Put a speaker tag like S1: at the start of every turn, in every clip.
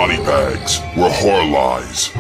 S1: body bags where horror lies.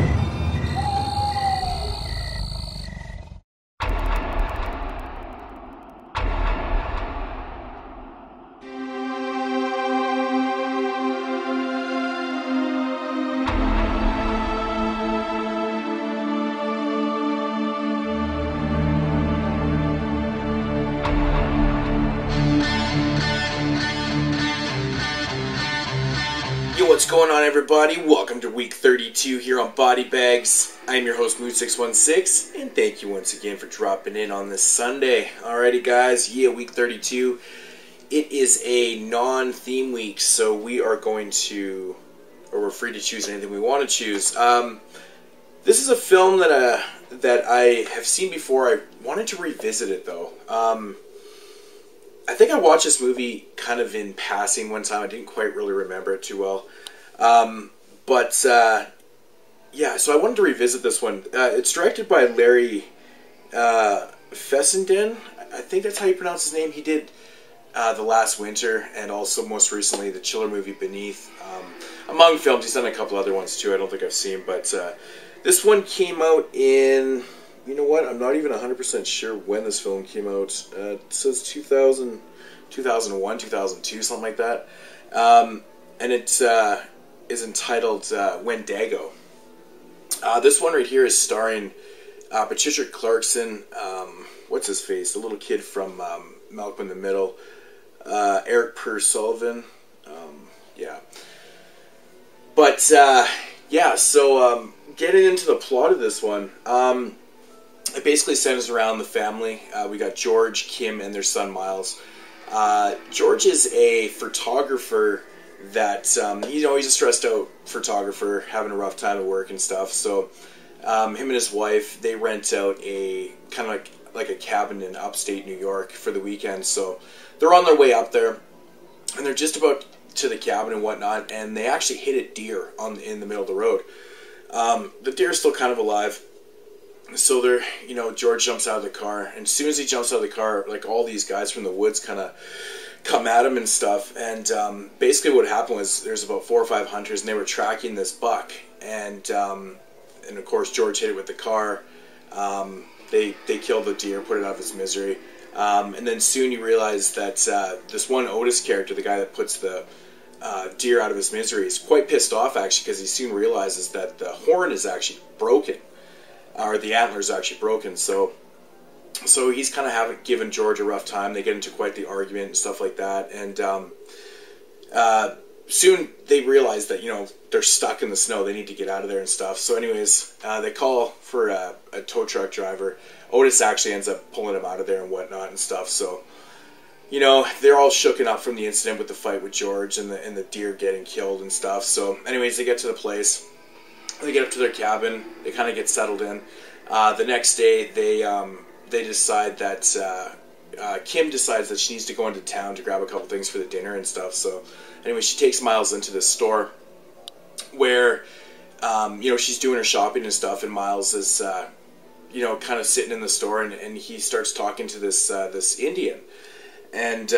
S2: What's going on, everybody? Welcome to week 32 here on Body Bags. I'm your host, Moodz616, and thank you once again for dropping in on this Sunday. Alrighty, guys, week 32. It is a non-theme week, so we are going to, or we're free to choose anything we want to choose. This is a film that I have seen before. I wanted to revisit it, though. I think I watched this movie kind of in passing one time. I didn't quite really remember it too well. Yeah, so I wanted to revisit this one. It's directed by Larry Fessenden. I think that's how you pronounce his name. He did The Last Winter and also most recently the Chiller movie Beneath. Among films, he's done a couple other ones too I don't think I've seen. But this one came out in, you know what, I'm not even 100% sure when this film came out. It says 2000, 2001, 2002, something like that. And it is entitled Wendigo. This one right here is starring Patricia Clarkson, what's his face, the little kid from Malcolm in the Middle, Eric Sullivan, yeah. But, yeah, so getting into the plot of this one, it basically centers around the family. We got George, Kim, and their son Miles. George is a photographer that, he's a stressed out photographer, having a rough time at work and stuff. So him and his wife, they rent out a kind of like a cabin in upstate New York for the weekend. So they're on their way up there, and they're just about to the cabin and whatnot, and they actually hit a deer in the middle of the road. The deer's still kind of alive. So they're, George jumps out of the car, and as soon as he jumps out of the car, like, all these guys from the woods kind of come at him and stuff. And basically what happened was there's about 4 or 5 hunters, and they were tracking this buck. And of course George hit it with the car. They killed the deer, put it out of its misery. And then soon you realize that this one Otis character, the guy that puts the deer out of his misery, is quite pissed off, actually, because he soon realizes that the horn is actually broken. Or the antler's actually broken. So he's kind of given George a rough time. They get into quite the argument and stuff like that. And soon they realize that, they're stuck in the snow. They need to get out of there and stuff. So anyways, they call for a tow truck driver. Otis actually ends up pulling him out of there and whatnot and stuff. So, they're all shooken up from the incident with the fight with George and the deer getting killed and stuff. So anyways, they get to the place. They get up to their cabin. They kind of get settled in. The next day, they decide that Kim decides that she needs to go into town to grab a couple things for the dinner and stuff. So, anyway, she takes Miles into this store where, she's doing her shopping and stuff, and Miles is, kind of sitting in the store, and he starts talking to this Indian, and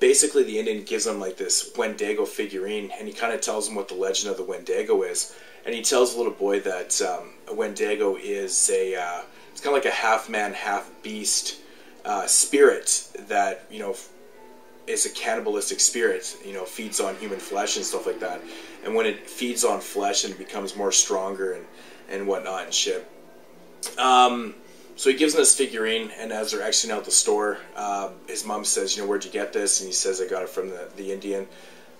S2: basically the Indian gives him like this Wendigo figurine, and he kind of tells him what the legend of the Wendigo is. And he tells the little boy that a Wendigo is it's kind of like a half-man, half-beast spirit that, is a cannibalistic spirit, feeds on human flesh and stuff like that. And when it feeds on flesh and becomes more stronger and whatnot and shit. So he gives him this figurine, and as they're exiting out the store, his mom says, where'd you get this? And he says, I got it from the Indian.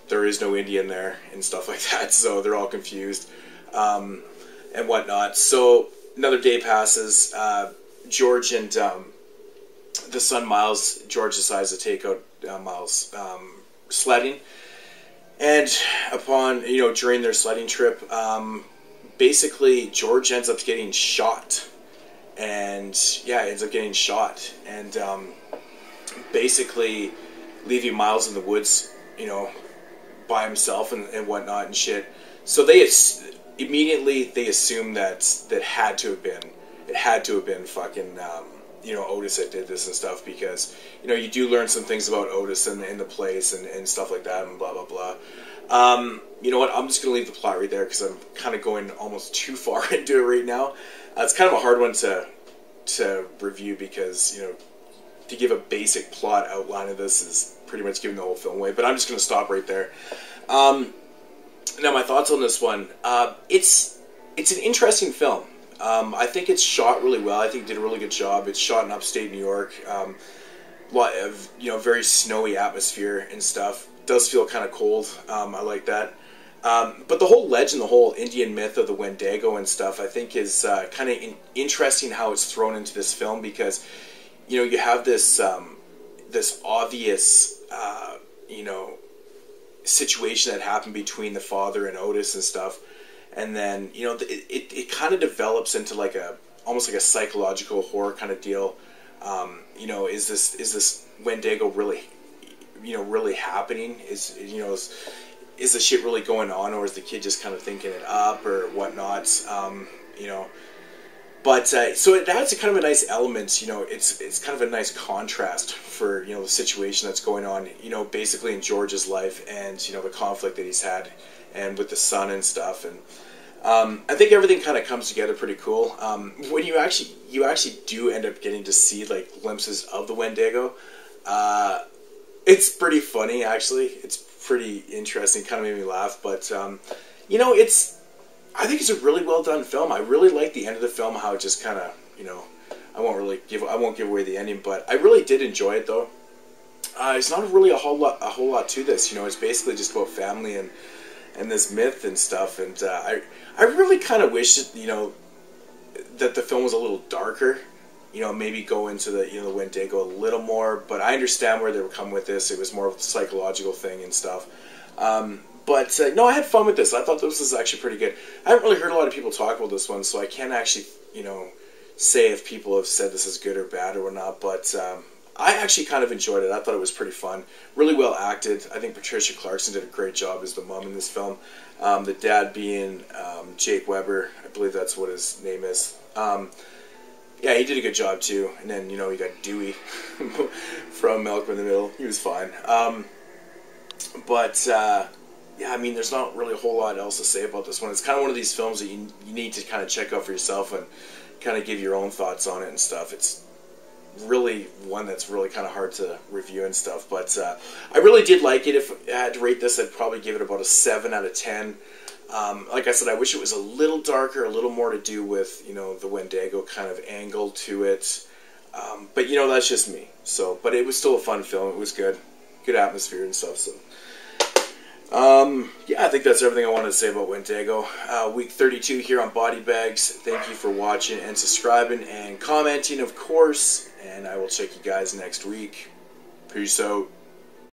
S2: There is no Indian there and stuff like that, so they're all confused. And whatnot. So another day passes. George and the son Miles. George decides to take out Miles sledding, and upon during their sledding trip, basically George ends up getting shot, and basically leaving Miles in the woods, by himself and whatnot and shit. So they immediately assume that it had to have been fucking Otis that did this and stuff, because you do learn some things about Otis and the place and stuff like that and blah blah blah. You know what? I'm just going to leave the plot right there because I'm kind of going almost too far into it right now. It's kind of a hard one to review because, you know, to give a basic plot outline of this is pretty much giving the whole film away. But I'm just going to stop right there. Now, my thoughts on this one. It's an interesting film. I think it's shot really well. I think it did a really good job. It's shot in upstate New York. A lot of, you know, very snowy atmosphere and stuff. It does feel kind of cold. I like that. But the whole legend, the whole Indian myth of the Wendigo and stuff, I think is kind of interesting how it's thrown into this film because, you know, you have this this obvious, you know, situation that happened between the father and Otis and stuff, and then, you know, it kind of develops into like almost like a psychological horror kind of deal. You know, is this Wendigo really, you know, really happening? Is the shit really going on, or is the kid just kind of thinking it up or whatnot? You know, but so it adds a kind of a nice element. You know, it's kind of a nice contrast for, you know, the situation that's going on. You know, basically in George's life and, you know, the conflict that he's had and with the son and stuff. And I think everything kind of comes together pretty cool. When you actually do end up getting to see like glimpses of the Wendigo, it's pretty funny actually. It's pretty interesting, kind of made me laugh, but you know, I think it's a really well done film. I really like the end of the film, how it just kind of, you know, I won't give away the ending, but I really did enjoy it though. It's not really a whole lot to this, you know. It's basically just about family and this myth and stuff, and I really kind of wish that, you know, that the film was a little darker. You know, maybe go into the, you know, the Wendigo a little more, but I understand where they were coming with this. It was more of a psychological thing and stuff. But no, I had fun with this. I thought this was actually pretty good. I haven't really heard a lot of people talk about this one, so I can't actually, you know, say if people have said this is good or bad or not. But I actually kind of enjoyed it. I thought it was pretty fun. Really well acted. I think Patricia Clarkson did a great job as the mom in this film. The dad being Jake Weber. I believe that's what his name is. Yeah, he did a good job too. And then, you know, you got Dewey from Malcolm in the Middle. He was fine. But yeah, I mean, there's not really a whole lot else to say about this one. It's kind of one of these films that you need to kind of check out for yourself and kind of give your own thoughts on it and stuff. It's really one that's really kind of hard to review and stuff. But I really did like it. If I had to rate this, I'd probably give it about a 7 out of 10. Like I said, I wish it was a little darker, a little more to do with, you know, the Wendigo kind of angle to it. But, you know, that's just me. So, but it was still a fun film. It was good. Good atmosphere and stuff. So, yeah, I think that's everything I wanted to say about Wendigo. Week 32 here on Body Bags. Thank you for watching and subscribing and commenting, of course. And I will check you guys next week. Peace out.